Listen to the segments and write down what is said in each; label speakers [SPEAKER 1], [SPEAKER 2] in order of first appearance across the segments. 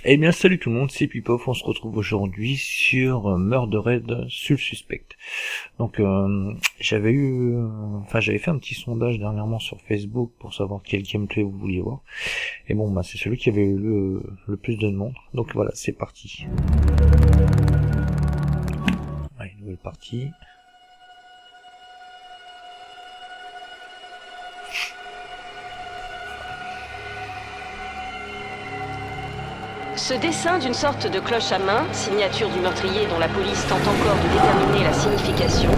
[SPEAKER 1] Eh bien salut tout le monde, c'est Pipof, on se retrouve aujourd'hui sur Murdered Suspect. Donc j'avais fait un petit sondage dernièrement sur Facebook pour savoir quel gameplay vous vouliez voir. Et bon c'est celui qui avait eu le plus de demandes. Donc voilà, c'est parti. Allez, nouvelle partie.
[SPEAKER 2] Ce dessin d'une sorte de cloche à main, signature du meurtrier dont la police tente encore de déterminer la signification,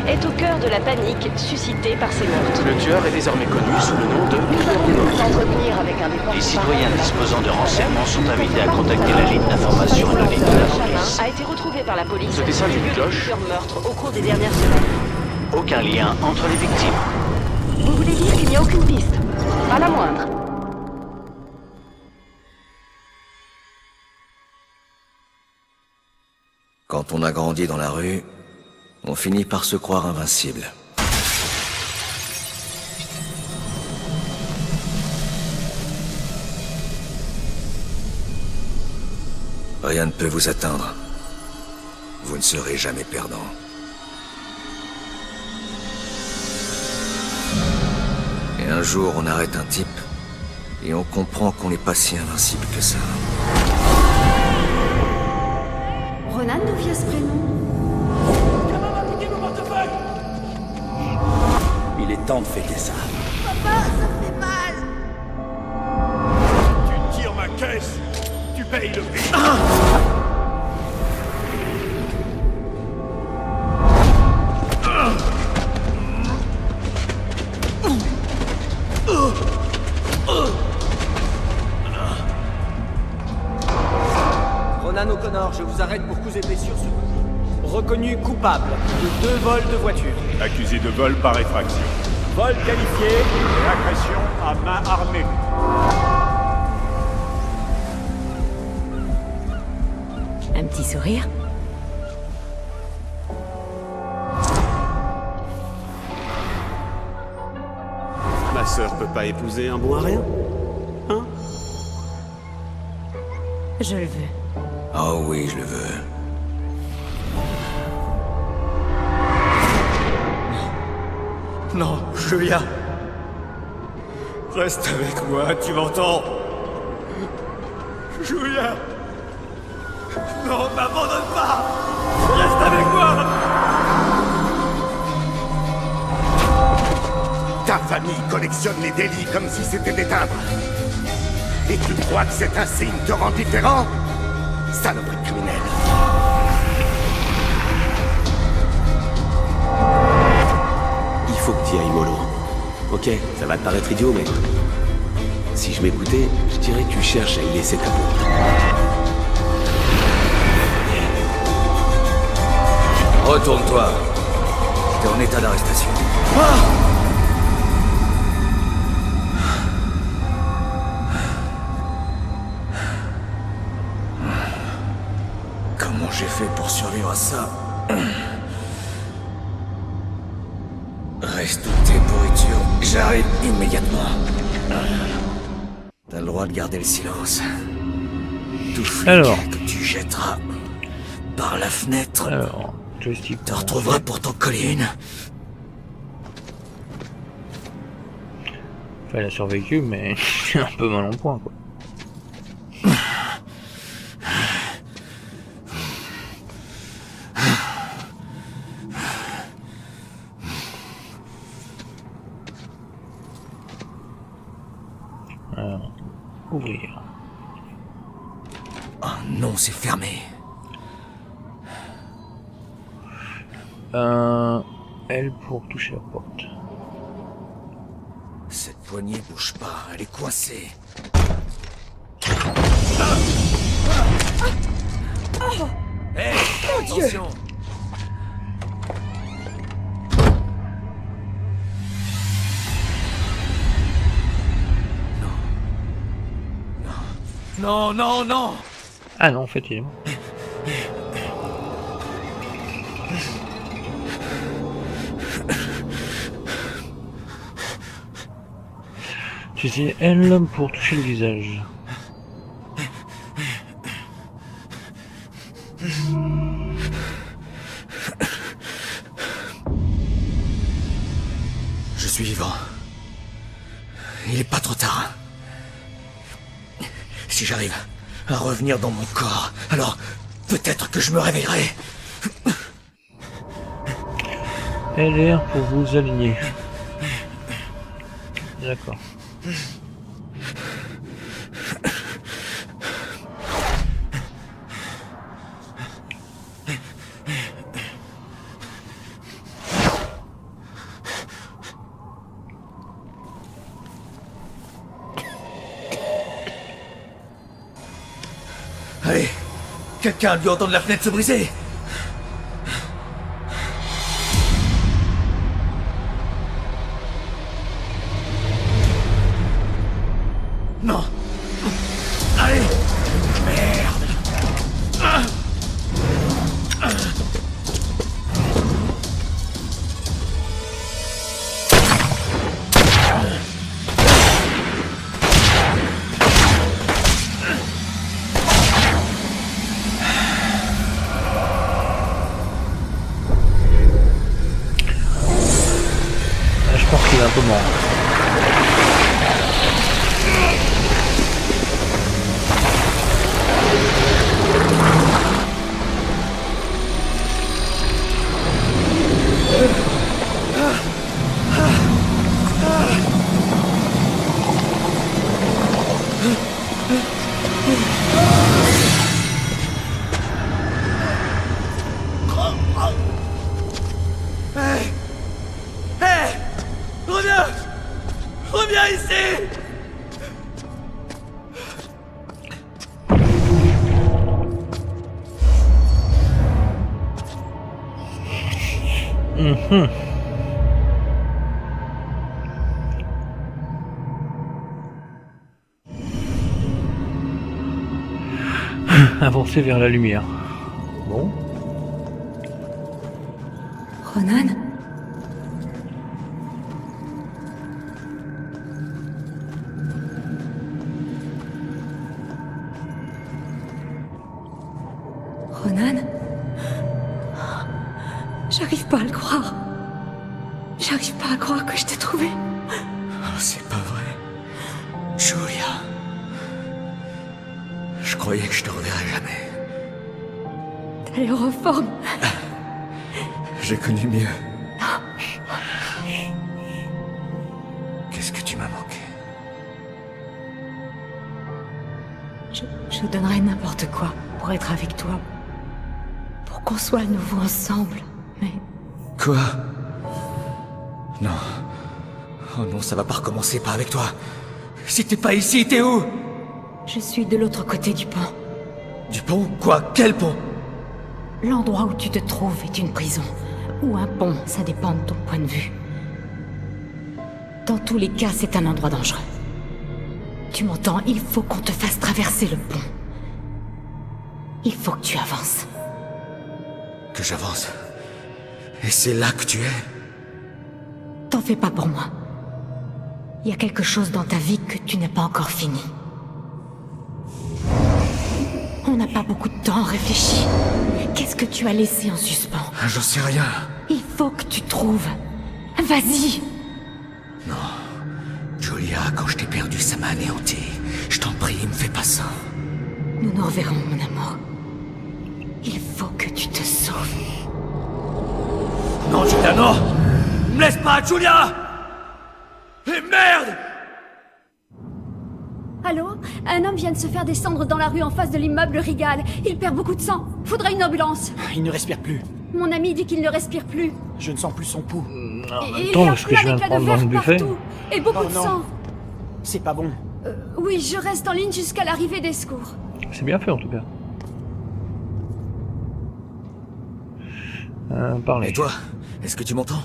[SPEAKER 2] est au cœur de la panique suscitée par ces meurtres.
[SPEAKER 3] Le tueur est désormais connu sous le nom de...
[SPEAKER 2] Nous allons nous entretenir avec un des
[SPEAKER 3] Les citoyens disposant de renseignements sont invités à contacter la ligne d'information de
[SPEAKER 2] Le
[SPEAKER 3] l'État.
[SPEAKER 2] cloche à main a été retrouvé par la police
[SPEAKER 3] Ce dessin
[SPEAKER 2] sur le
[SPEAKER 3] d'une
[SPEAKER 2] lieu de
[SPEAKER 3] cloche
[SPEAKER 2] plusieurs meurtres au cours des dernières semaines.
[SPEAKER 3] Aucun lien entre les victimes.
[SPEAKER 2] Vous voulez dire qu'il n'y a aucune piste? Pas la moindre.
[SPEAKER 4] Quand on a grandi dans la rue, on finit par se croire invincible. Rien ne peut vous atteindre. Vous ne serez jamais perdant. Et un jour, on arrête un type, et on comprend qu'on n'est pas si invincible que ça.
[SPEAKER 5] Ronan, d'où vient ce prénom?
[SPEAKER 6] Il est temps de fêter ça.
[SPEAKER 5] Papa, ça fait mal!
[SPEAKER 7] Tu tires ma caisse, tu payes le prix.
[SPEAKER 6] Ronan O'Connor, je vous arrête pour coups et blessures sur vous. Reconnu coupable de 2 vols de voiture.
[SPEAKER 7] Accusé de vol par effraction. Vol qualifié et agression à main armée.
[SPEAKER 5] Un petit sourire?
[SPEAKER 8] Ma sœur peut pas épouser un bon à rien? Hein?
[SPEAKER 5] Je le veux.
[SPEAKER 4] Oh oui, je le veux.
[SPEAKER 6] Non, Julia. Reste avec moi, tu m'entends? Julia. Non, m'abandonne pas. Reste avec moi.
[SPEAKER 7] Ta famille collectionne les délits comme si c'était des timbres. Et tu crois que cet insigne te rend différent? Saloperie criminelle.
[SPEAKER 8] Il faut que tu ailles mollo. Ok, ça va te paraître idiot, mais... Si je m'écoutais, je dirais que tu cherches à y laisser ta peau.
[SPEAKER 4] Retourne-toi. T'es en état d'arrestation. Comment j'ai fait pour survivre à ça? Reste toutes tes pourritures. J'arrive immédiatement. T'as le droit de garder le silence. Tout flic
[SPEAKER 1] Alors.
[SPEAKER 4] que tu jetteras par la fenêtre
[SPEAKER 1] Alors, joystick.
[SPEAKER 4] te retrouvera pour t'en coller une.
[SPEAKER 1] Enfin, il a survécu, mais c'est un peu mal en point quoi. Alors, ouvrir.
[SPEAKER 4] Oh non, c'est fermé.
[SPEAKER 1] L pour toucher la porte.
[SPEAKER 4] Cette poignée bouge pas, elle est coincée. Hé, attention! Non, non, non!
[SPEAKER 1] Ah non, en fait, il est mort. Tu sais, L pour toucher le visage.
[SPEAKER 4] Je suis vivant. Il est pas trop tard. Si j'arrive à revenir dans mon corps, alors peut-être que je me réveillerai.
[SPEAKER 1] LR pour vous aligner. D'accord.
[SPEAKER 4] Allez, quelqu'un a dû entendre la fenêtre se briser. Non. Allez. Merde.
[SPEAKER 1] Je pense qu'il est un peu mort.
[SPEAKER 4] Reviens. Reviens ici.
[SPEAKER 1] Avancer vers la lumière. Bon.
[SPEAKER 5] Ronan? Ronan? J'arrive pas à le croire. J'arrive pas à croire que je t'ai trouvé.
[SPEAKER 4] Oh, c'est pas vrai. Julia. Je croyais que je te reverrais jamais.
[SPEAKER 5] T'as l'air en forme.
[SPEAKER 4] J'ai connu mieux. Qu'est-ce que tu m'as manqué?
[SPEAKER 5] Je donnerais n'importe quoi pour être avec toi. Pour qu'on soit à nouveau ensemble. Mais
[SPEAKER 4] Quoi? Non. Oh non, ça va pas recommencer, pas avec toi. Si t'es pas ici, t'es où?
[SPEAKER 5] je suis de l'autre côté du pont.
[SPEAKER 4] Du pont? Quoi? Quel pont?
[SPEAKER 5] L'endroit où tu te trouves est une prison. Ou un pont, ça dépend de ton point de vue. Dans tous les cas, c'est un endroit dangereux. Tu m'entends? Il faut qu'on te fasse traverser le pont. Il faut que tu avances.
[SPEAKER 4] Que j'avance. Et c'est là que tu es?
[SPEAKER 5] T'en fais pas pour moi. Il y a quelque chose dans ta vie que tu n'as pas encore fini. On n'a pas beaucoup de temps à réfléchir. Qu'est-ce que tu as laissé en suspens?
[SPEAKER 4] J'en sais rien.
[SPEAKER 5] Il faut que tu trouves. Vas-y!
[SPEAKER 4] Non. Julia, quand je t'ai perdu, ça m'a anéanti. Je t'en prie, me fais pas ça.
[SPEAKER 5] Nous nous reverrons, mon amour. Il faut que tu te sauves.
[SPEAKER 4] Non, Julia, non! Me laisse pas, Julia! Et merde!
[SPEAKER 9] Allô? Un homme vient de se faire descendre dans la rue en face de l'immeuble Rigal. Il perd beaucoup de sang. Faudrait une ambulance.
[SPEAKER 6] Il ne respire plus.
[SPEAKER 9] Mon ami dit qu'il ne respire plus.
[SPEAKER 6] Je ne sens plus son pouls.
[SPEAKER 1] En même
[SPEAKER 9] Il
[SPEAKER 1] temps,
[SPEAKER 9] y a
[SPEAKER 1] ce que je viens de
[SPEAKER 9] plein
[SPEAKER 1] prendre dans
[SPEAKER 9] d'éclats
[SPEAKER 1] le
[SPEAKER 9] de verre
[SPEAKER 1] buffet.
[SPEAKER 9] partout. Et beaucoup
[SPEAKER 6] Oh
[SPEAKER 9] de
[SPEAKER 6] non.
[SPEAKER 9] sang.
[SPEAKER 6] C'est pas bon.
[SPEAKER 9] Oui, je reste en ligne jusqu'à l'arrivée des secours.
[SPEAKER 1] C'est bien fait en tout cas. Parlez.
[SPEAKER 4] Et toi? Est-ce que tu m'entends?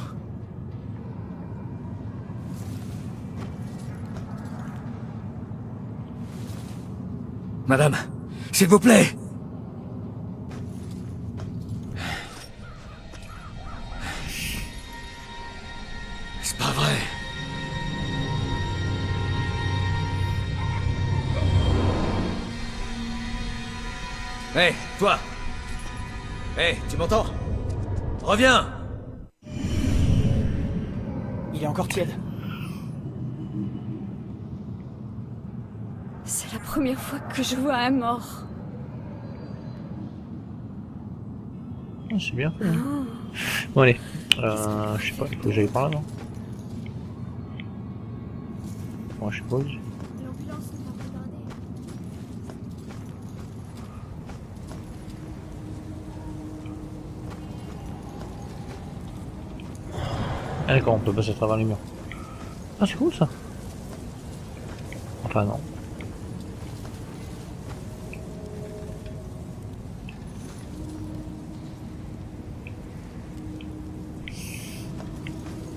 [SPEAKER 4] Madame, s'il vous plaît! C'est pas vrai. Hé, toi! Hé, tu m'entends? Reviens!
[SPEAKER 6] Il est encore tiède.
[SPEAKER 9] C'est la première fois que je vois un mort.
[SPEAKER 1] Ah, c'est bien fait. Bon allez, je sais pas, il faut que j'aille par là, non? Bon, je suppose.
[SPEAKER 9] L'ambulance n'est pas retardée.
[SPEAKER 1] Ah d'accord, on peut passer à travers les murs. Ah c'est cool ça. Enfin non.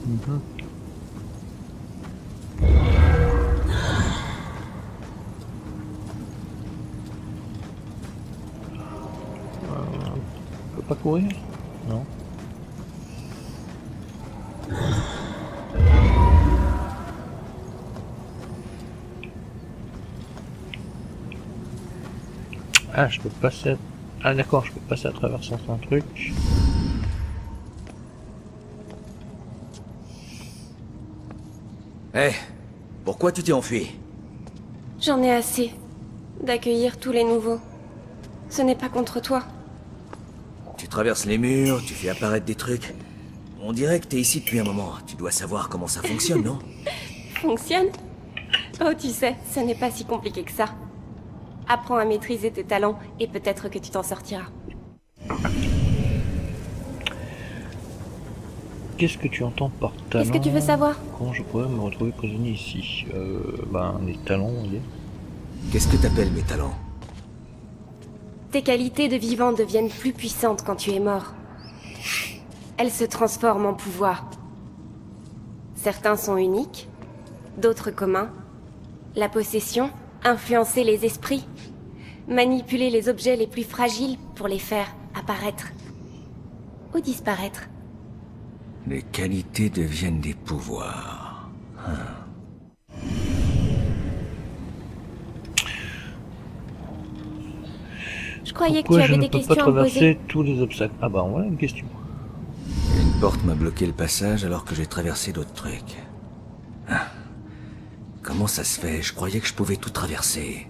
[SPEAKER 1] Mhm. On peut pas courir? Non. Ah, je peux passer à... Ah d'accord, je peux passer à travers certains trucs.
[SPEAKER 4] Hé, pourquoi tu t'es enfui?
[SPEAKER 10] J'en ai assez d'accueillir tous les nouveaux. Ce n'est pas contre toi.
[SPEAKER 4] Tu traverses les murs, tu fais apparaître des trucs. On dirait que t'es ici depuis un moment. Tu dois savoir comment ça fonctionne, non?
[SPEAKER 10] Fonctionne? Oh, tu sais, ce n'est pas si compliqué que ça. Apprends à maîtriser tes talents et peut-être que tu t'en sortiras.
[SPEAKER 1] Qu'est-ce que tu entends par talent?
[SPEAKER 10] Qu'est-ce que tu veux savoir?
[SPEAKER 1] Comment je pourrais me retrouver prisonnier ici? Ben, les talents, on va dire.
[SPEAKER 4] Qu'est-ce que t'appelles mes talents?
[SPEAKER 10] Tes qualités de vivant deviennent plus puissantes quand tu es mort. Elles se transforment en pouvoir. Certains sont uniques, d'autres communs. La possession, influencer les esprits, manipuler les objets les plus fragiles pour les faire apparaître ou disparaître.
[SPEAKER 4] Les qualités deviennent des pouvoirs.
[SPEAKER 10] Je croyais que tu
[SPEAKER 1] Pourquoi je
[SPEAKER 10] avais
[SPEAKER 1] ne
[SPEAKER 10] des
[SPEAKER 1] peux
[SPEAKER 10] questions
[SPEAKER 1] pas
[SPEAKER 10] à me poser.
[SPEAKER 1] traverser tous les obstacles? Ah bah voilà une question.
[SPEAKER 4] Une porte m'a bloqué le passage alors que j'ai traversé d'autres trucs. Comment ça se fait? Je croyais que je pouvais tout traverser.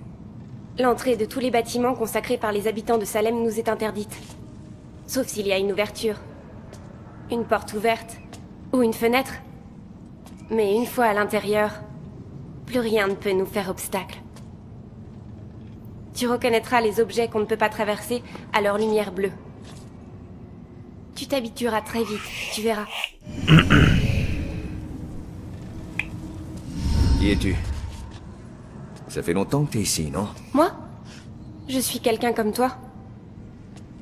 [SPEAKER 10] L'entrée de tous les bâtiments consacrés par les habitants de Salem nous est interdite. Sauf s'il y a une ouverture. Une porte ouverte. Ou une fenêtre. Mais une fois à l'intérieur, plus rien ne peut nous faire obstacle. Tu reconnaîtras les objets qu'on ne peut pas traverser à leur lumière bleue. Tu t'habitueras très vite, tu verras.
[SPEAKER 4] Qui es-tu? Ça fait longtemps que t'es ici, non?
[SPEAKER 10] Moi? Je suis quelqu'un comme toi.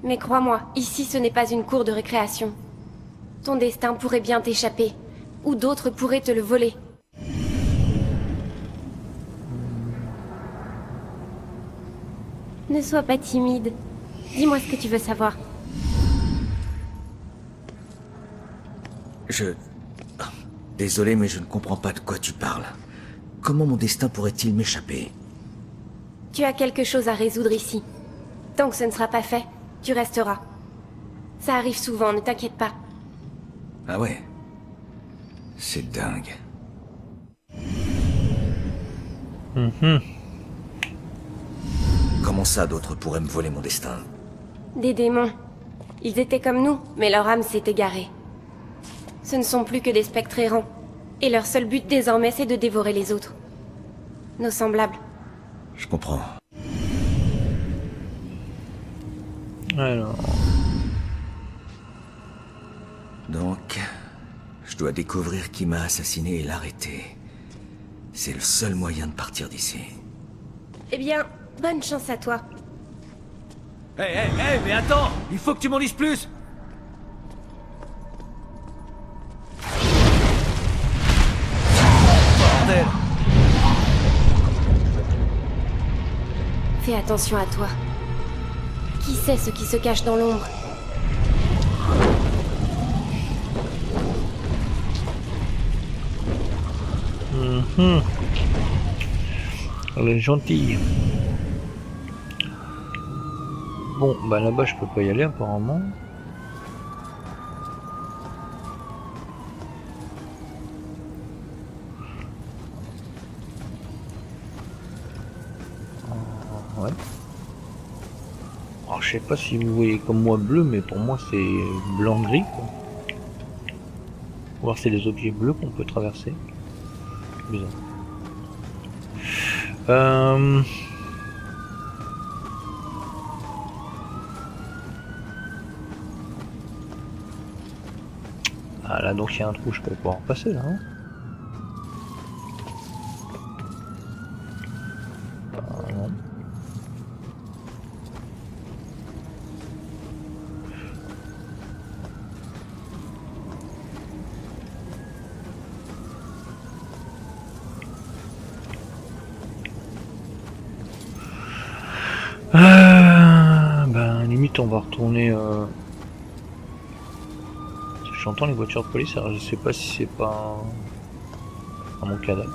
[SPEAKER 10] Mais crois-moi, ici ce n'est pas une cour de récréation. Ton destin pourrait bien t'échapper, ou d'autres pourraient te le voler. Ne sois pas timide. Dis-moi ce que tu veux savoir.
[SPEAKER 4] Désolé, mais je ne comprends pas de quoi tu parles. Comment mon destin pourrait-il m'échapper?
[SPEAKER 10] Tu as quelque chose à résoudre ici. Tant que ce ne sera pas fait, tu resteras. Ça arrive souvent, ne t'inquiète pas.
[SPEAKER 4] Ah ouais? C'est dingue. Comment ça, d'autres pourraient me voler mon destin?
[SPEAKER 10] Des démons. Ils étaient comme nous, mais leur âme s'est égarée. Ce ne sont plus que des spectres errants. Et leur seul but désormais, c'est de dévorer les autres. Nos semblables.
[SPEAKER 4] Je comprends.
[SPEAKER 1] Alors...
[SPEAKER 4] Donc, je dois découvrir qui m'a assassiné et l'arrêter. C'est le seul moyen de partir d'ici.
[SPEAKER 10] Eh bien, bonne chance à toi.
[SPEAKER 4] Hé, mais attends! Il faut que tu m'en dises plus! Bordel!
[SPEAKER 10] Fais attention à toi. Qui sait ce qui se cache dans l'ombre?
[SPEAKER 1] Elle est gentille. Bon, bah là-bas je peux pas y aller apparemment. Ouais. Alors je sais pas si vous voyez comme moi bleu, mais pour moi c'est blanc-gris quoi. Ou alors c'est des objets bleus qu'on peut traverser. Bizarre. Ah là donc il y a un trou, je peux pouvoir passer là. Hein. Non. Ben limite on va retourner. J'entends les voitures de police, alors je sais pas si c'est pas à mon cadavre.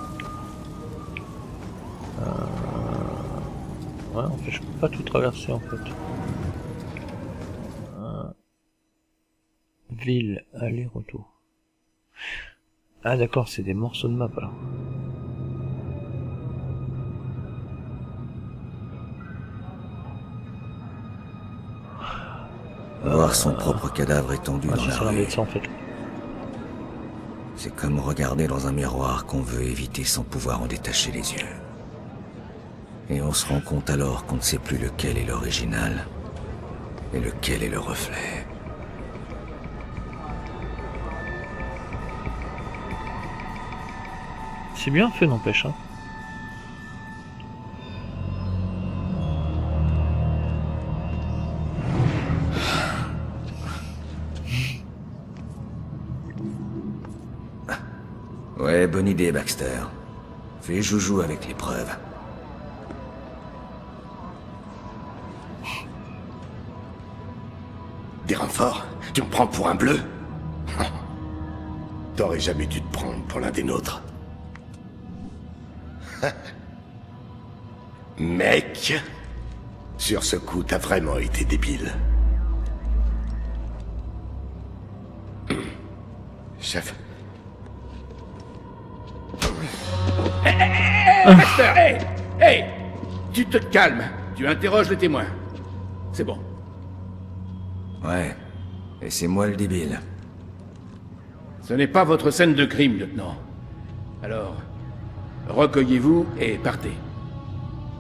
[SPEAKER 1] Ouais, en fait je peux pas tout traverser en fait. Ville, aller-retour. Ah d'accord, c'est des morceaux de map alors.
[SPEAKER 4] Voir son propre cadavre étendu dans la rue.
[SPEAKER 1] Ça, en fait.
[SPEAKER 4] C'est comme regarder dans un miroir qu'on veut éviter sans pouvoir en détacher les yeux. Et on se rend compte alors qu'on ne sait plus lequel est l'original et lequel est le reflet.
[SPEAKER 1] C'est bien fait n'empêche hein.
[SPEAKER 4] Ouais, bonne idée, Baxter. Fais joujou avec les preuves.
[SPEAKER 7] Des renforts? Tu me prends pour un bleu? T'aurais jamais dû te prendre pour l'un des nôtres. Mec, sur ce coup, t'as vraiment été débile. Chef.
[SPEAKER 11] Baxter, hey! Tu te calmes. Tu interroges les témoins. C'est bon.
[SPEAKER 4] Ouais. Et c'est moi le débile.
[SPEAKER 11] Ce n'est pas votre scène de crime, lieutenant. Alors, recueillez-vous et partez.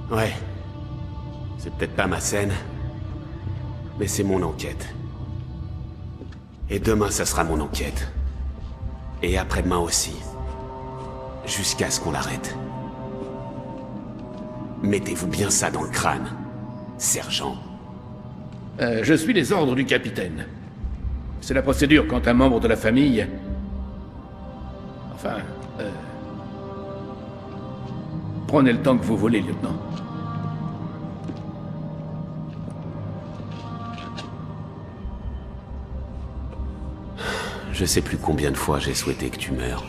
[SPEAKER 8] Ouais. C'est peut-être pas ma scène, mais c'est mon enquête. Et demain, ça sera mon enquête. Et après-demain aussi. Jusqu'à ce qu'on l'arrête. Mettez-vous bien ça dans le crâne, sergent.
[SPEAKER 11] Je suis les ordres du capitaine. C'est la procédure quand un membre de la famille... Enfin, prenez le temps que vous voulez, lieutenant.
[SPEAKER 8] Je sais plus combien de fois j'ai souhaité que tu meurs.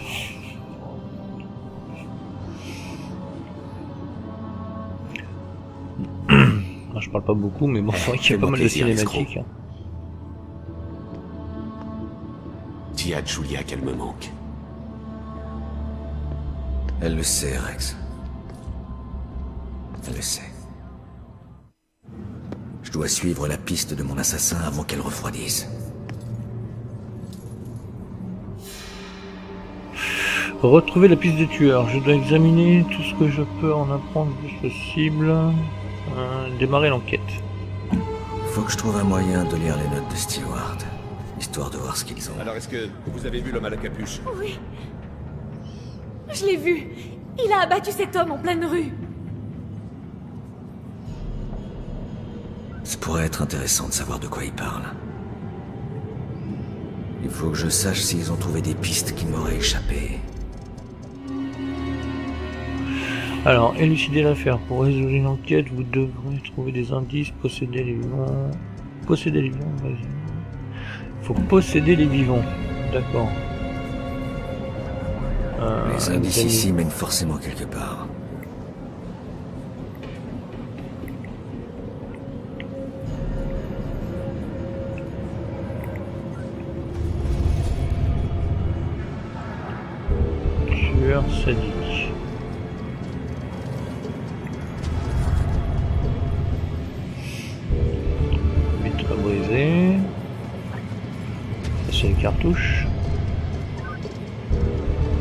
[SPEAKER 1] Je parle pas beaucoup, mais bon, c'est vrai qu'il y a pas mal de cinématiques. Hein.
[SPEAKER 8] Dis à Julia qu'elle me manque.
[SPEAKER 4] Elle le sait, Rex. Elle le sait. Je dois suivre la piste de mon assassin avant qu'elle refroidisse.
[SPEAKER 1] Retrouver la piste des tueurs. Je dois examiner tout ce que je peux en apprendre le plus possible. Démarrer l'enquête.
[SPEAKER 4] Faut que je trouve un moyen de lire les notes de Stewart, histoire de voir ce qu'ils ont.
[SPEAKER 12] Alors est-ce que vous avez vu l'homme à la capuche?
[SPEAKER 9] Oui. Je l'ai vu. Il a abattu cet homme en pleine rue.
[SPEAKER 4] Ça pourrait être intéressant de savoir de quoi il parle. Il faut que je sache s'ils ont trouvé des pistes qui m'auraient échappé.
[SPEAKER 1] Alors, élucider l'affaire. Pour résoudre une enquête, vous devrez trouver des indices, posséder les vivants... Posséder les vivants, vas-y. Faut posséder les vivants. D'accord.
[SPEAKER 4] Les indices ici mènent forcément quelque part.
[SPEAKER 1] tueur sadique. Vitre brisée. Ça c'est les cartouches.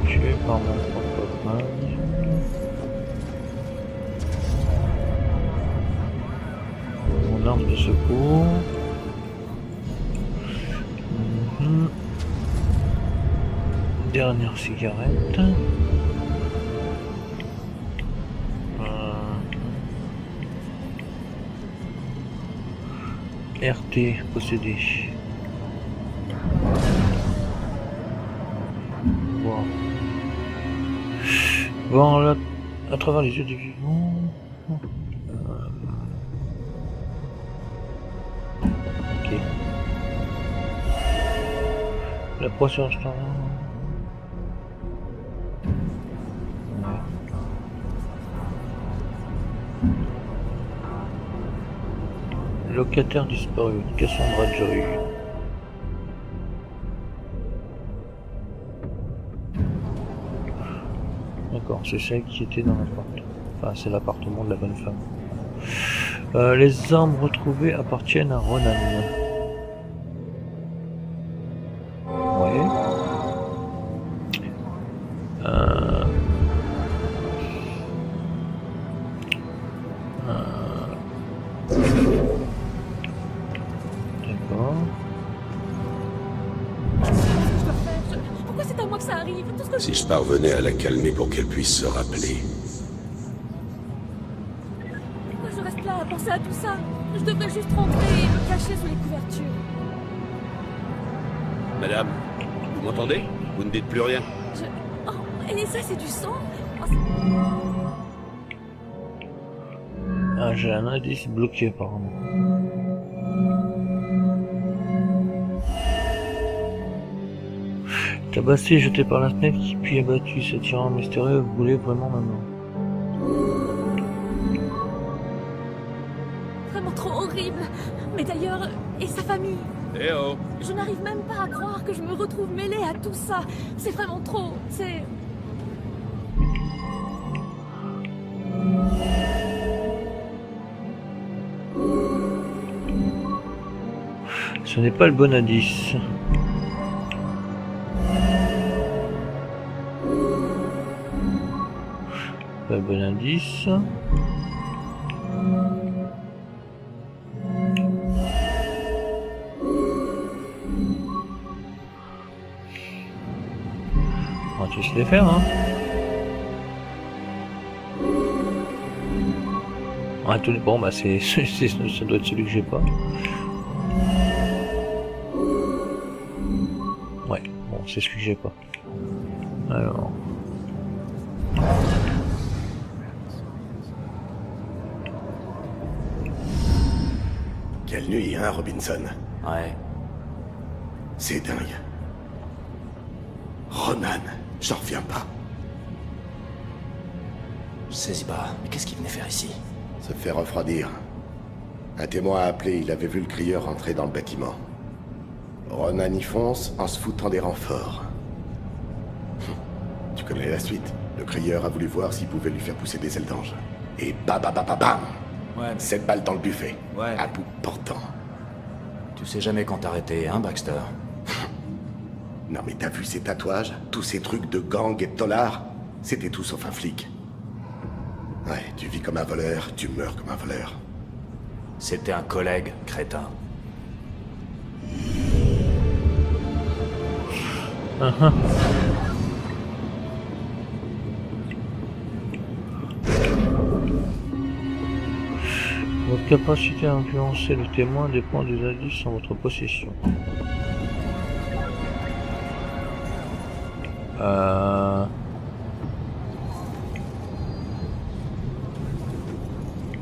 [SPEAKER 1] Tué par mon propre main. Mon arme de secours. Dernière cigarette. RT possédé. Wow. Bon, là, à travers les yeux des vivants. Ok. La poisson standard. Locataire disparu, Cassandra Joy. D'accord, c'est celle qui était dans l'appartement. Enfin, c'est l'appartement de la bonne femme. Les armes retrouvées appartiennent à Ronan. Ouais.
[SPEAKER 13] Si je parvenais à la calmer pour qu'elle puisse se rappeler.
[SPEAKER 9] Pourquoi je reste là à penser à tout ça? Je devrais juste rentrer et me cacher sous les couvertures.
[SPEAKER 8] Madame, vous m'entendez? Vous ne dites plus rien.
[SPEAKER 9] Oh, et ça c'est du sang?
[SPEAKER 1] Ah, j'ai un indice bloqué apparemment. Tabassé, jeté par la fenêtre, puis abattu. Ce tyran mystérieux voulait vraiment maintenant.
[SPEAKER 9] Vraiment trop horrible. Mais d'ailleurs, et sa famille?
[SPEAKER 8] Eh oh!
[SPEAKER 9] Je n'arrive même pas à croire que je me retrouve mêlée à tout ça. C'est vraiment trop. C'est...
[SPEAKER 1] Ce n'est pas le bon indice. Pas le bon indice. On va tous les faire, hein. Ouais, tous les... Bon, bah c'est... ça doit être celui que j'ai pas. Ouais, bon, c'est celui que j'ai pas. Alors...
[SPEAKER 7] Quelle nuit, hein, Robinson?
[SPEAKER 4] Ouais.
[SPEAKER 7] C'est dingue. Ronan, j'en reviens pas.
[SPEAKER 4] Je saisis pas. Mais qu'est-ce qu'il venait faire ici?
[SPEAKER 7] Se fait refroidir. Un témoin a appelé, il avait vu le crieur entrer dans le bâtiment. Ronan y fonce en se foutant des renforts. Tu connais la suite. Le crieur a voulu voir s'il pouvait lui faire pousser des ailes d'ange. Et bam.
[SPEAKER 4] Ouais.
[SPEAKER 7] 7 balles dans le buffet.
[SPEAKER 4] Ouais.
[SPEAKER 7] À bout portant.
[SPEAKER 4] Tu sais jamais quand t'arrêter, hein, Baxter?
[SPEAKER 7] Non mais t'as vu ces tatouages? Tous ces trucs de gang et de tolards? C'était tout sauf un flic. Ouais, tu vis comme un voleur, tu meurs comme un voleur.
[SPEAKER 4] C'était un collègue, crétin.
[SPEAKER 1] Votre capacité à influencer le témoin dépend des indices en votre possession.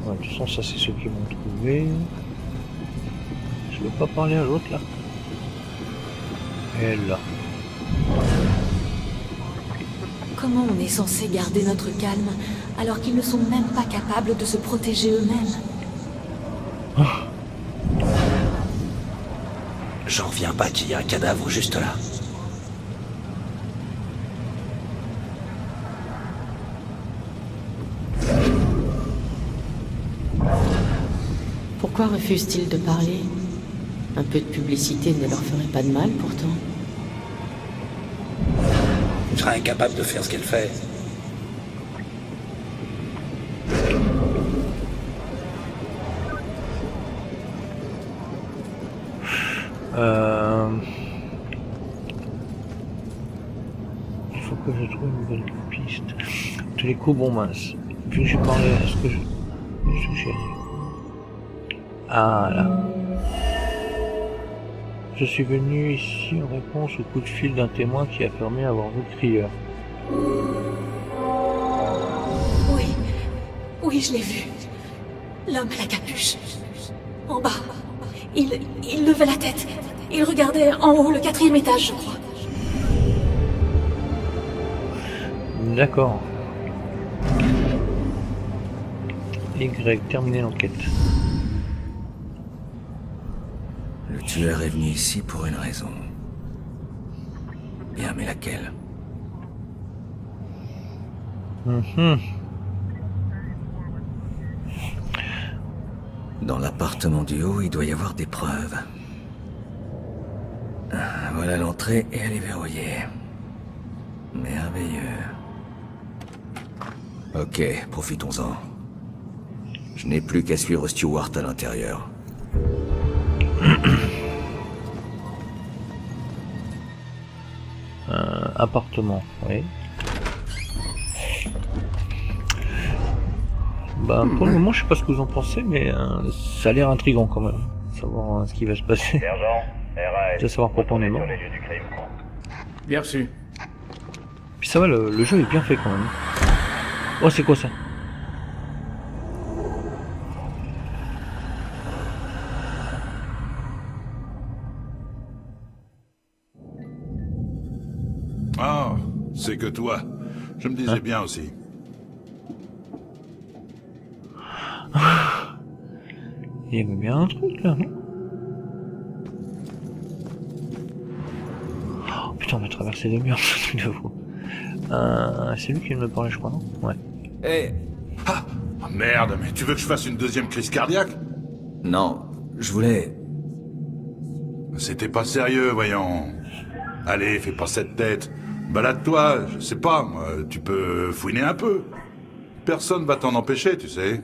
[SPEAKER 1] Ouais, de toute façon, ça c'est ceux qui m'ont trouvé. Je veux pas parler à l'autre là. Elle là.
[SPEAKER 5] Comment on est censé garder notre calme alors qu'ils ne sont même pas capables de se protéger eux-mêmes?
[SPEAKER 4] J'en reviens pas qu'il y a un cadavre juste là.
[SPEAKER 14] Pourquoi refusent-ils de parler? Un peu de publicité ne leur ferait pas de mal, pourtant.
[SPEAKER 15] Je serais incapable de faire ce qu'elle fait.
[SPEAKER 1] Il faut que je trouve une nouvelle piste. Tous les coups, bon mince. Vu que j'ai parlé, est-ce que je suggère? Ah là. Je suis venu ici en réponse au coup de fil d'un témoin qui affirmait avoir vu le crieur.
[SPEAKER 5] Oui, oui, je l'ai vu. L'homme à la capuche. En bas. Il levait la tête. Il regardait en haut, le 4e étage, je crois.
[SPEAKER 1] D'accord. Y, terminer l'enquête.
[SPEAKER 4] Le tueur est venu ici pour une raison. Bien, mais laquelle? Dans l'appartement du haut, il doit y avoir des preuves. Voilà l'entrée et elle est verrouillée. Merveilleux. Ok, profitons-en. Je n'ai plus qu'à suivre Stewart à l'intérieur.
[SPEAKER 1] Appartement, oui. Bah, pour le moment, je sais pas ce que vous en pensez, mais ça a l'air intriguant quand même. Savoir ce qui va se passer. De savoir pourquoi on est mort.
[SPEAKER 11] Bien reçu.
[SPEAKER 1] Puis ça va, le jeu est bien fait quand même. Oh, c'est quoi ça?
[SPEAKER 13] Ah, c'est que toi. Je me disais bien aussi.
[SPEAKER 1] Il y avait bien un truc là, non? Oh, putain, on va traverser les murs, ce truc de fou. C'est lui qui me parlait, je crois, non? Ouais.
[SPEAKER 13] Eh ah, oh, merde, mais tu veux que je fasse une deuxième crise cardiaque?
[SPEAKER 4] Non, je voulais...
[SPEAKER 13] C'était pas sérieux, voyons. Allez, fais pas cette tête. Balade-toi, je sais pas, moi, tu peux fouiner un peu. Personne va t'en empêcher, tu sais.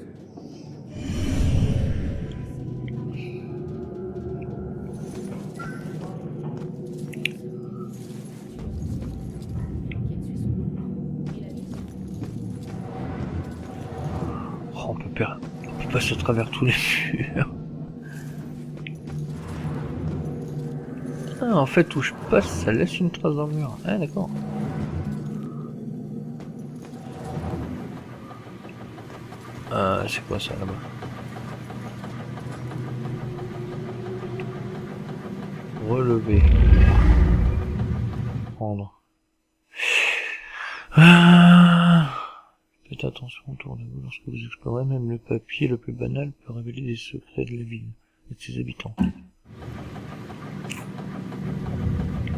[SPEAKER 1] Oh, on peut passer à travers tous les murs. Ah, en fait, où je passe, ça laisse une trace dans le mur. Ah, d'accord. C'est quoi ça là-bas? Relever. Prendre. Faites attention autour de vous lorsque vous explorez, même le papier le plus banal peut révéler des secrets de la ville et de ses habitants.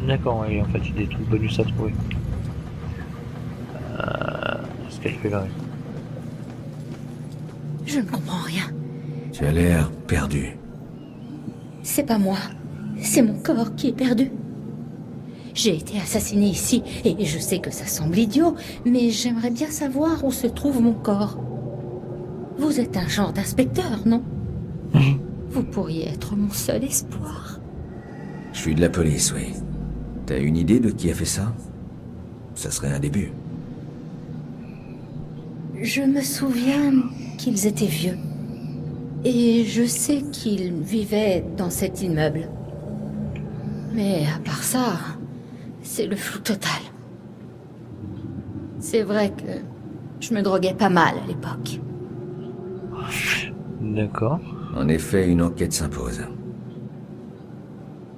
[SPEAKER 1] D'accord, et en fait il y a des trucs bonus à trouver. Ce qu'elle fait là.
[SPEAKER 5] Je ne comprends rien.
[SPEAKER 4] Tu as l'air perdu.
[SPEAKER 5] C'est pas moi. C'est mon corps qui est perdu. J'ai été assassinée ici, et je sais que ça semble idiot, mais j'aimerais bien savoir où se trouve mon corps. Vous êtes un genre d'inspecteur, non? Vous pourriez être mon seul espoir.
[SPEAKER 4] Je suis de la police, oui. T'as une idée de qui a fait ça? Ça serait un début.
[SPEAKER 5] Je me souviens qu'ils étaient vieux. Et je sais qu'ils vivaient dans cet immeuble. Mais à part ça, c'est le flou total. C'est vrai que je me droguais pas mal à l'époque.
[SPEAKER 1] D'accord.
[SPEAKER 4] En effet, une enquête s'impose.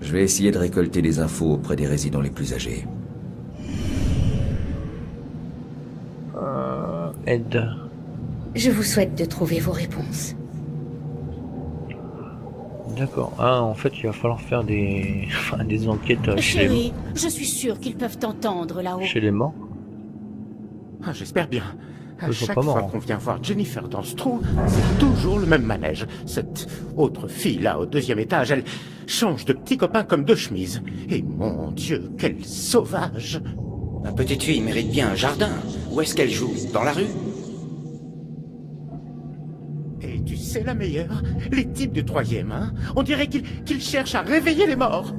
[SPEAKER 4] Je vais essayer de récolter des infos auprès des résidents les plus âgés.
[SPEAKER 1] Aide.
[SPEAKER 5] Je vous souhaite de trouver vos réponses.
[SPEAKER 1] D'accord. Ah, en fait, il va falloir faire des, enfin, des enquêtes
[SPEAKER 14] Chérie, je suis sûre qu'ils peuvent t'entendre là-haut.
[SPEAKER 1] chez les morts.
[SPEAKER 11] Ah, j'espère bien.
[SPEAKER 16] À chaque fois qu'on vient voir Jennifer dans ce trou, c'est toujours le même manège. Cette autre fille là au 2e étage, elle change de petit copain comme de chemise. Et mon Dieu, quelle sauvage!
[SPEAKER 15] La petite fille mérite bien un jardin. Où est-ce qu'elle joue? Dans la rue?
[SPEAKER 16] Et tu sais la meilleure? Les types du 3e, hein? On dirait qu'ils cherchent à réveiller les morts.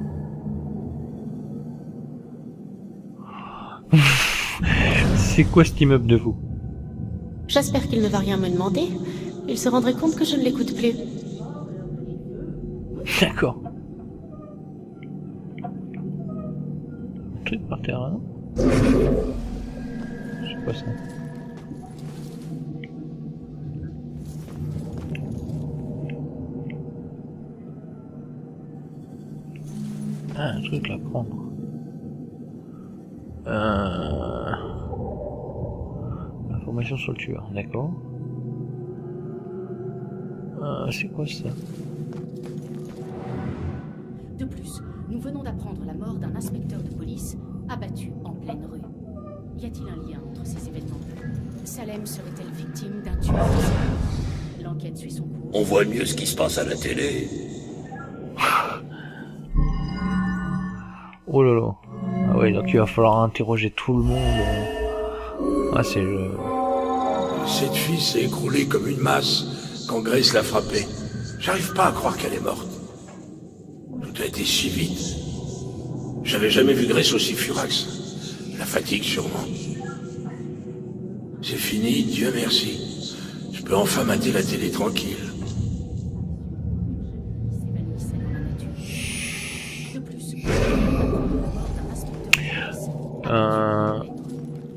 [SPEAKER 1] C'est quoi cet immeuble de vous?
[SPEAKER 14] J'espère qu'il ne va rien me demander. Il se rendrait compte que je ne l'écoute plus.
[SPEAKER 1] D'accord. Un truc par terre, hein? C'est quoi ça? Ah, un truc à prendre. Information sur le tueur, d'accord. C'est quoi ça?
[SPEAKER 5] De plus, nous venons d'apprendre la mort d'un inspecteur de police abattu en pleine rue. Y a-t-il un lien entre ces événements? Salem serait-elle victime d'un tueur? L'enquête suit son cours.
[SPEAKER 15] On voit mieux ce qui se passe à la télé.
[SPEAKER 1] Oh là là. Ah ouais, donc il va falloir interroger tout le monde. Ah, c'est le...
[SPEAKER 15] Cette fille s'est écroulée comme une masse quand Grace l'a frappée. J'arrive pas à croire qu'elle est morte. Tout a été si vite. J'avais jamais vu Grace aussi furax. La fatigue, sûrement. C'est fini, Dieu merci. Je peux enfin mater la télé tranquille.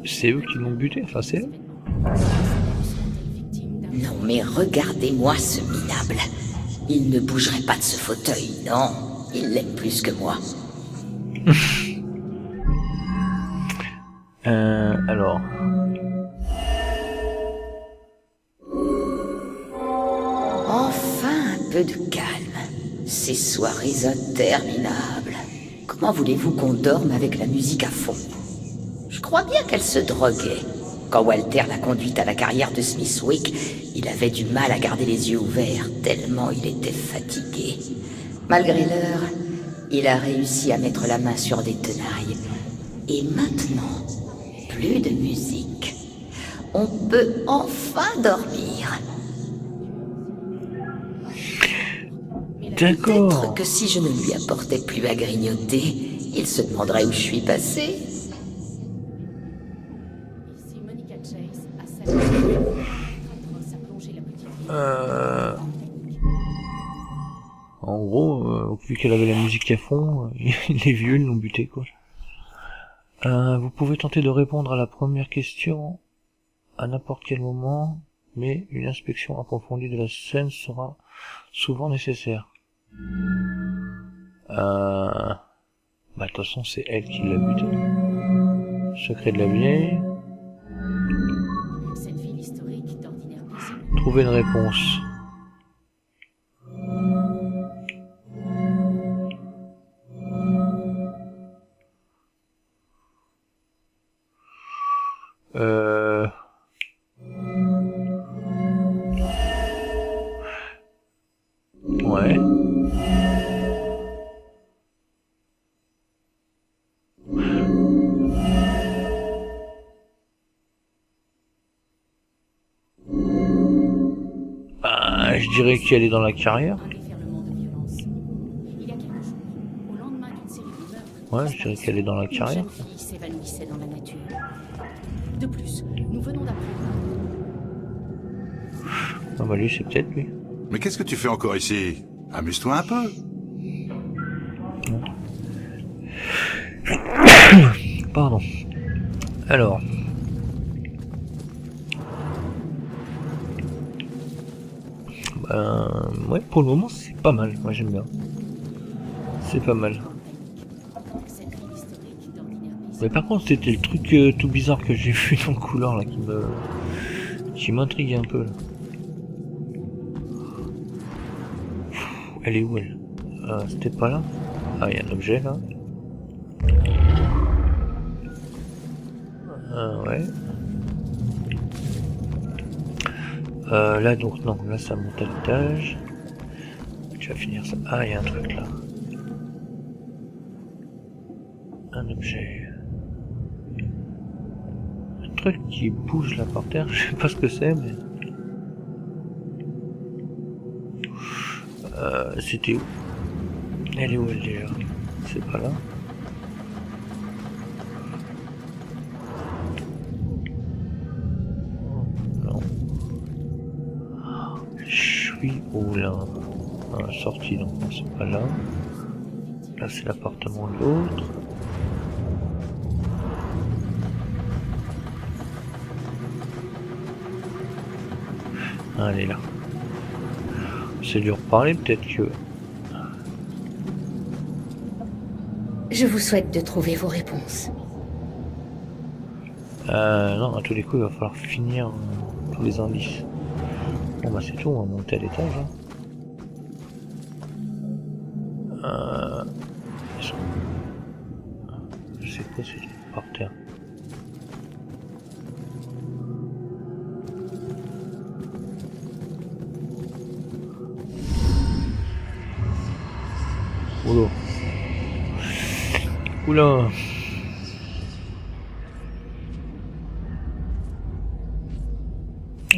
[SPEAKER 1] C'est eux qui l'ont buté, enfin c'est eux.
[SPEAKER 17] Non mais regardez-moi ce minable. Il ne bougerait pas de ce fauteuil, non. Il l'aime plus que moi.
[SPEAKER 1] Alors...
[SPEAKER 17] Enfin un peu de calme. Ces soirées interminables. Comment voulez-vous qu'on dorme avec la musique à fond? Je crois bien qu'elle se droguait. Quand Walter l'a conduite à la carrière de Smithwick, il avait du mal à garder les yeux ouverts, tellement il était fatigué. Malgré l'heure, il a réussi à mettre la main sur des tenailles. Et maintenant, plus de musique. On peut enfin dormir.
[SPEAKER 1] D'accord.
[SPEAKER 17] Peut-être que si je ne lui apportais plus à grignoter, il se demanderait où je suis passé.
[SPEAKER 1] En gros, vu qu'elle avait la musique à fond, les vieux l'ont buté quoi. Vous pouvez tenter de répondre à la première question à n'importe quel moment, mais une inspection approfondie de la scène sera souvent nécessaire. Bah de toute façon c'est elle qui l'a buté. Secret de la vieille. Trouver une réponse. Ouais. Bah, je dirais qu'elle est dans la carrière. Ouais, je dirais qu'elle est dans la carrière.
[SPEAKER 5] S'évanouissait dans la nature. De plus, nous venons d'apprendre.
[SPEAKER 1] Ah bah lui, c'est peut-être lui.
[SPEAKER 13] Mais qu'est-ce que tu fais encore ici? Amuse-toi un peu.
[SPEAKER 1] Pardon. Alors. Ouais, pour le moment, c'est pas mal. Moi, j'aime bien. C'est pas mal. Mais par contre, c'était le truc tout bizarre que j'ai vu dans le couloir là qui m'intrigue un peu. Là. Elle est où elle? C'était pas là? Ah, il y a un objet là. Ouais. Là donc non, là ça monte à l'étage. Je vais finir ça. Ah, il y a un truc là. Un objet. Un truc qui bouge là par terre, je sais pas ce que c'est mais... C'était où? Elle est où elle déjà? C'est pas là. Non. Je suis où là? Sortie donc non, c'est pas là. Là c'est l'appartement de l'autre. Ah, elle est là. C'est dur de parler, peut-être que...
[SPEAKER 5] Je vous souhaite de trouver vos réponses.
[SPEAKER 1] Non, à tous les coups, il va falloir finir tous les indices. Bon bah c'est tout, on va monter à l'étage. Hein. Je sais pas si c'est par terre. Oula. Oula.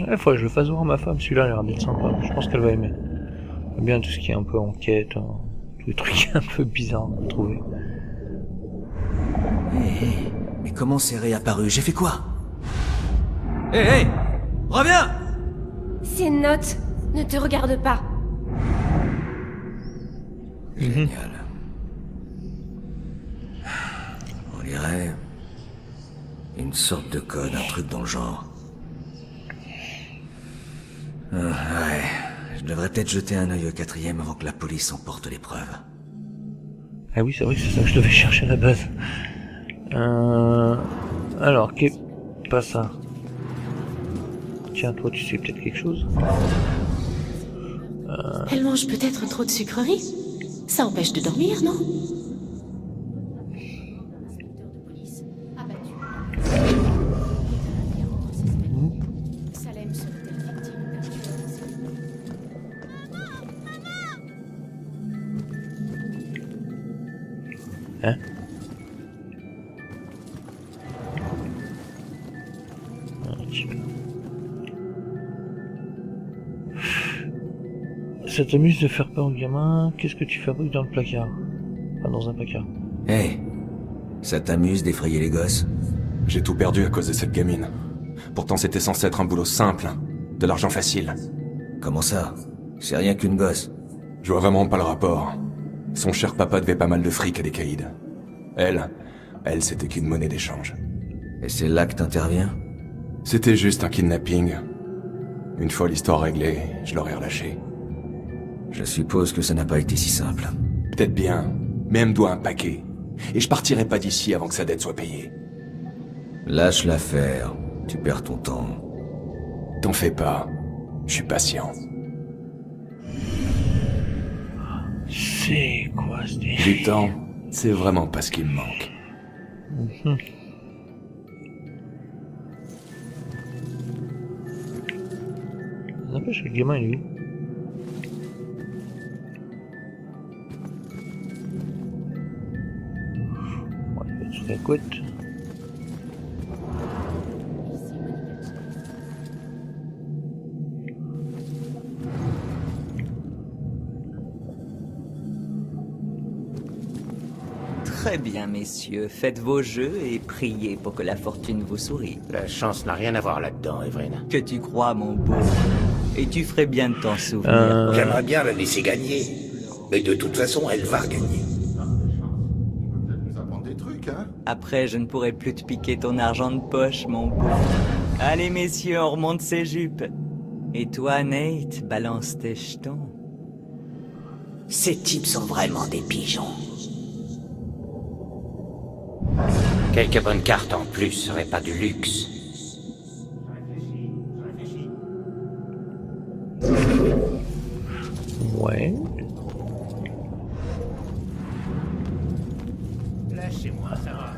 [SPEAKER 1] Ouais, faudrait que je le fasse voir à ma femme, celui-là a l'air d'être sympa, je pense qu'elle va aimer. Elle aime bien tout ce qui est un peu enquête, hein, tous les trucs un peu bizarres à trouver.
[SPEAKER 4] Mais comment c'est réapparu? J'ai fait quoi?
[SPEAKER 6] Hé, reviens!
[SPEAKER 10] C'est une note. Ne te regarde pas.
[SPEAKER 4] Génial. On dirait... une sorte de code, un truc dans le genre. Ouais, je devrais peut-être jeter un œil au 4e avant que la police emporte les preuves.
[SPEAKER 1] Ah oui, c'est vrai que c'est ça que je devais chercher à la base. Alors, qu'est... pas ça. Tiens, toi, tu sais peut-être quelque chose?
[SPEAKER 14] Elle mange peut-être trop de sucreries. Ça empêche de dormir, non?
[SPEAKER 1] Hein? Ça t'amuse de faire peur aux gamins? Qu'est-ce que tu fabriques dans le placard? Enfin, dans un placard.
[SPEAKER 4] Hey, ça t'amuse d'effrayer les gosses?
[SPEAKER 18] J'ai tout perdu à cause de cette gamine. Pourtant c'était censé être un boulot simple, de l'argent facile.
[SPEAKER 4] Comment ça? C'est rien qu'une gosse.
[SPEAKER 18] Je vois vraiment pas le rapport. Son cher papa devait pas mal de fric à des caïds. Elle, c'était qu'une monnaie d'échange.
[SPEAKER 4] Et c'est là que t'interviens?
[SPEAKER 18] C'était juste un kidnapping. Une fois l'histoire réglée, je l'aurais relâché.
[SPEAKER 4] Je suppose que ça n'a pas été si simple.
[SPEAKER 18] Peut-être bien, mais elle me doit un paquet. Et je partirai pas d'ici avant que sa dette soit payée.
[SPEAKER 4] Lâche l'affaire, tu perds ton temps.
[SPEAKER 18] T'en fais pas, je suis patient.
[SPEAKER 1] C'est quoi ce délire?
[SPEAKER 18] Du temps, c'est vraiment pas ce qui me manque.
[SPEAKER 1] N'empêche, le gamin il est où? On va être sur la côte.
[SPEAKER 19] Très bien, messieurs. Faites vos jeux et priez pour que la fortune vous sourie.
[SPEAKER 16] La chance n'a rien à voir là-dedans, Evelyn.
[SPEAKER 19] Que tu crois, mon beau. Et tu ferais bien de t'en souvenir.
[SPEAKER 15] J'aimerais bien la laisser gagner. Mais de toute façon, elle va gagner.
[SPEAKER 19] Après, je ne pourrai plus te piquer ton argent de poche, mon beau. Allez, messieurs, on remonte ses jupes. Et toi, Nate, balance tes jetons.
[SPEAKER 17] Ces types sont vraiment des pigeons.
[SPEAKER 16] Quelques bonnes cartes en plus seraient pas du luxe.
[SPEAKER 1] Ouais.
[SPEAKER 15] Lâchez-moi, ça va.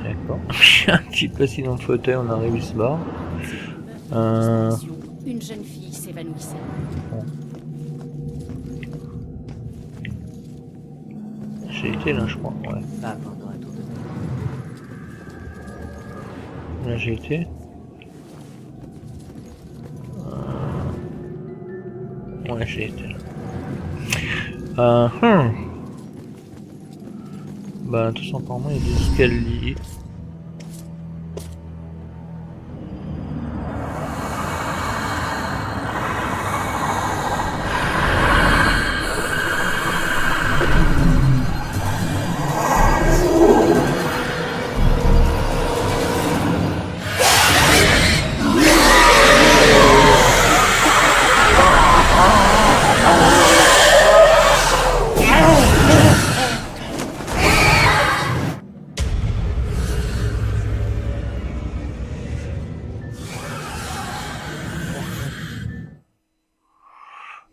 [SPEAKER 1] D'accord. J'ai un type assis dans le fauteuil, on arrive, il se barre.
[SPEAKER 5] Une jeune fille s'évanouissait.
[SPEAKER 1] Bon. J'ai été là, je crois, ouais.
[SPEAKER 19] Ah, pendant un tour de...
[SPEAKER 1] Là, j'ai été. Ouais, j'ai été là. Bah, tout simplement, il y a des escaliers.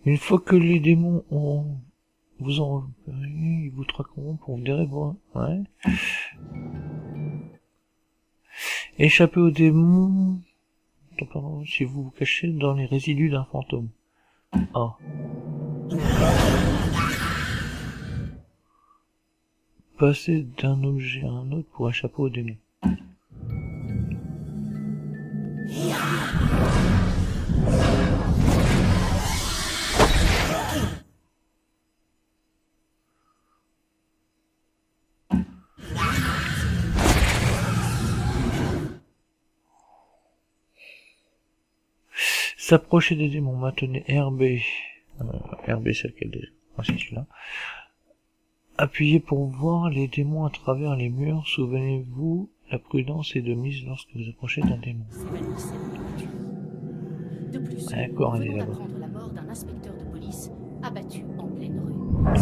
[SPEAKER 1] Une fois que les démons vous ont repéré, ils vous traqueront pour vous délivrer. Ouais. Échappez aux démons si vous vous cachez dans les résidus d'un fantôme. Ah. Passez d'un objet à un autre pour échapper aux démons. S'approcher des démons, maintenez RB. RB c'est lequel déjà? C'est celui-là. Appuyez pour voir les démons à travers les murs. Souvenez-vous, la prudence est de mise lorsque vous approchez d'un démon.
[SPEAKER 5] De plus,
[SPEAKER 1] d'accord, il est là-bas.
[SPEAKER 5] apprendre la mort d'un inspecteur de police abattu en pleine rue.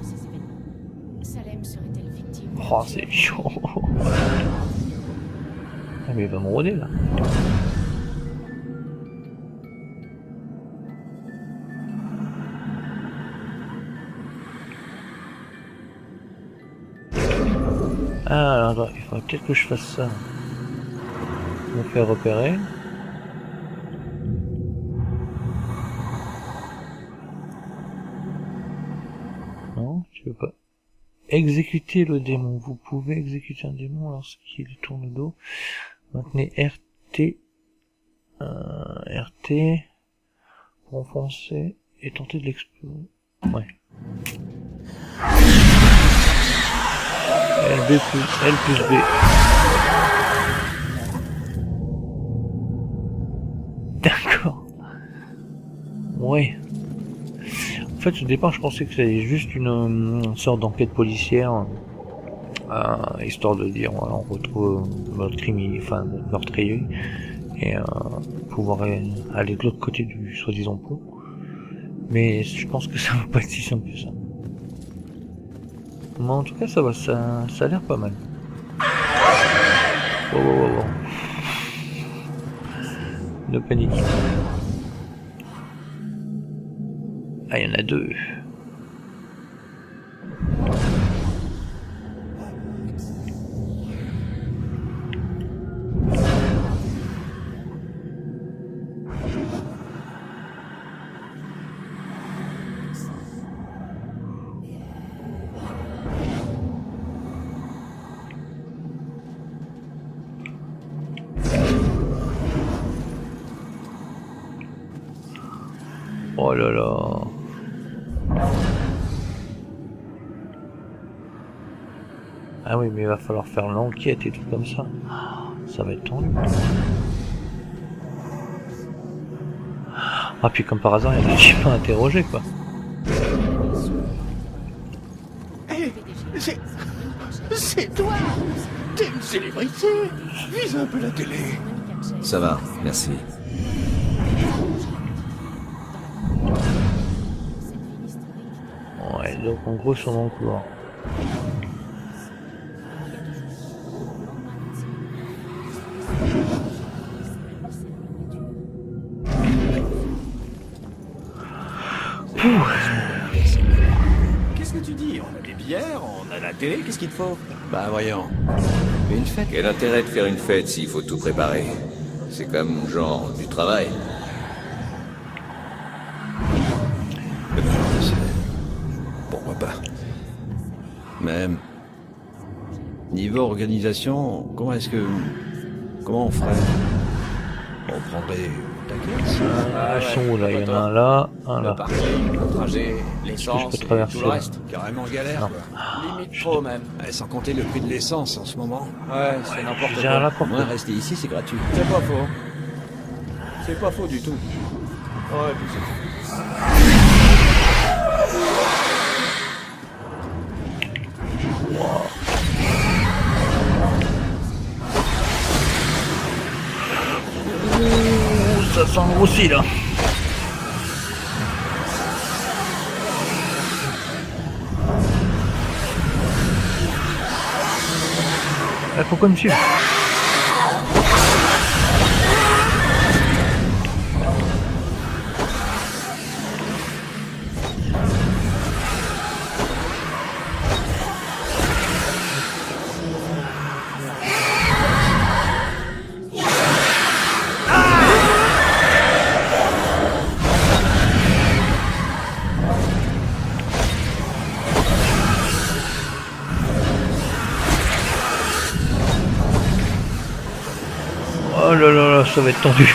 [SPEAKER 5] Ces événements, Salem serait-elle victime?
[SPEAKER 1] Oh, c'est chaud. Ah, mais il va me rôder là. Ah, alors, il faudrait peut-être que je fasse ça. Me faire repérer. Non, tu veux pas. Exécuter le démon. Vous pouvez exécuter un démon lorsqu'il tourne le dos. Maintenez RT. RT. Pour enfoncer et tenter de l'exploser. Ouais. L plus B. D'accord. Ouais. En fait, au départ, je pensais que c'était juste une sorte d'enquête policière, histoire de dire, voilà, on retrouve notre meurtrier, et pouvoir aller de l'autre côté du soi-disant pont. Mais je pense que ça va pas être si simple que ça. Mais en tout cas, ça va, ça a l'air pas mal. Oh. Ne panique. Ah, il y en a deux. Oh là là. Ah oui, mais il va falloir faire l'enquête et tout comme ça. Ça va être tendu. Ah, puis comme par hasard, il y a des types à interroger, quoi.
[SPEAKER 15] Hey, c'est toi. T'es une célébrité. Vise un peu la télé.
[SPEAKER 4] Ça va, merci.
[SPEAKER 1] Ouais, donc en gros, ils sont dans le couloir.
[SPEAKER 20] qu'est-ce que tu dis? On a des bières, on a la télé, qu'est-ce qu'il te faut?
[SPEAKER 21] Bah voyons. Une fête. Quel intérêt de faire une fête s'il faut tout préparer? C'est comme genre du travail.
[SPEAKER 20] Pourquoi pas? Mais... niveau organisation, comment on ferait? On prendrait ta caisse.
[SPEAKER 1] Ils sont où là? Il y en a un là, un là.
[SPEAKER 20] Le parking, le trajet, l'essence,
[SPEAKER 1] je peux traverser,
[SPEAKER 20] tout le
[SPEAKER 1] là.
[SPEAKER 20] reste. Carrément galère,
[SPEAKER 1] Non.
[SPEAKER 20] quoi. Limite trop même. Sans compter le prix de l'essence en ce moment. Ouais, c'est n'importe
[SPEAKER 1] j'ai rien à
[SPEAKER 20] quoi.
[SPEAKER 1] porter.
[SPEAKER 20] Moi, rester ici, c'est gratuit. C'est pas faux. C'est pas faux du tout. Ouais, puis c'est...
[SPEAKER 1] Ça sent grossi là. Pourquoi me suivre? Oh là là là, ça va être tendu.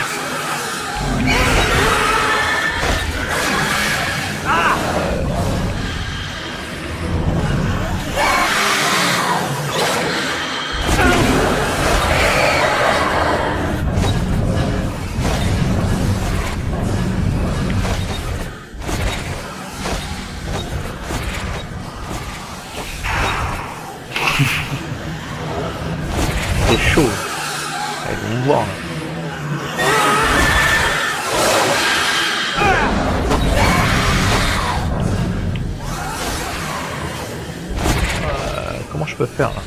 [SPEAKER 1] C'est chaud. Ils vont me voir là. Comment je peux faire là?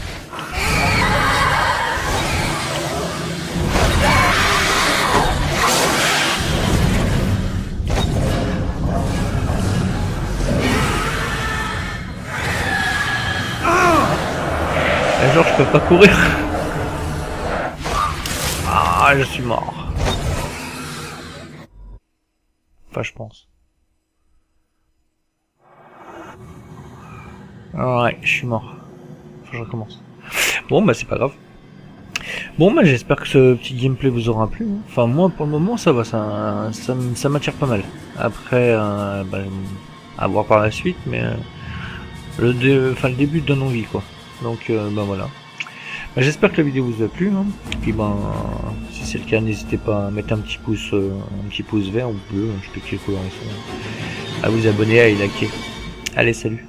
[SPEAKER 1] Genre je peux pas courir. Ah, je suis mort. Enfin, je pense. Ouais, je suis mort. Faut que je recommence. Bon, bah c'est pas grave. Bon, bah j'espère que ce petit gameplay vous aura plu. Enfin, moi, pour le moment, ça va. Ça m'attire pas mal. Après, bah, à voir par la suite, mais... le début donne envie, quoi. Donc, bah voilà. J'espère que la vidéo vous a plu, hein. Puis si c'est le cas, n'hésitez pas à mettre un petit pouce vert ou bleu, je sais plus quelle couleur ils sont, à vous abonner, à liker. Allez, salut.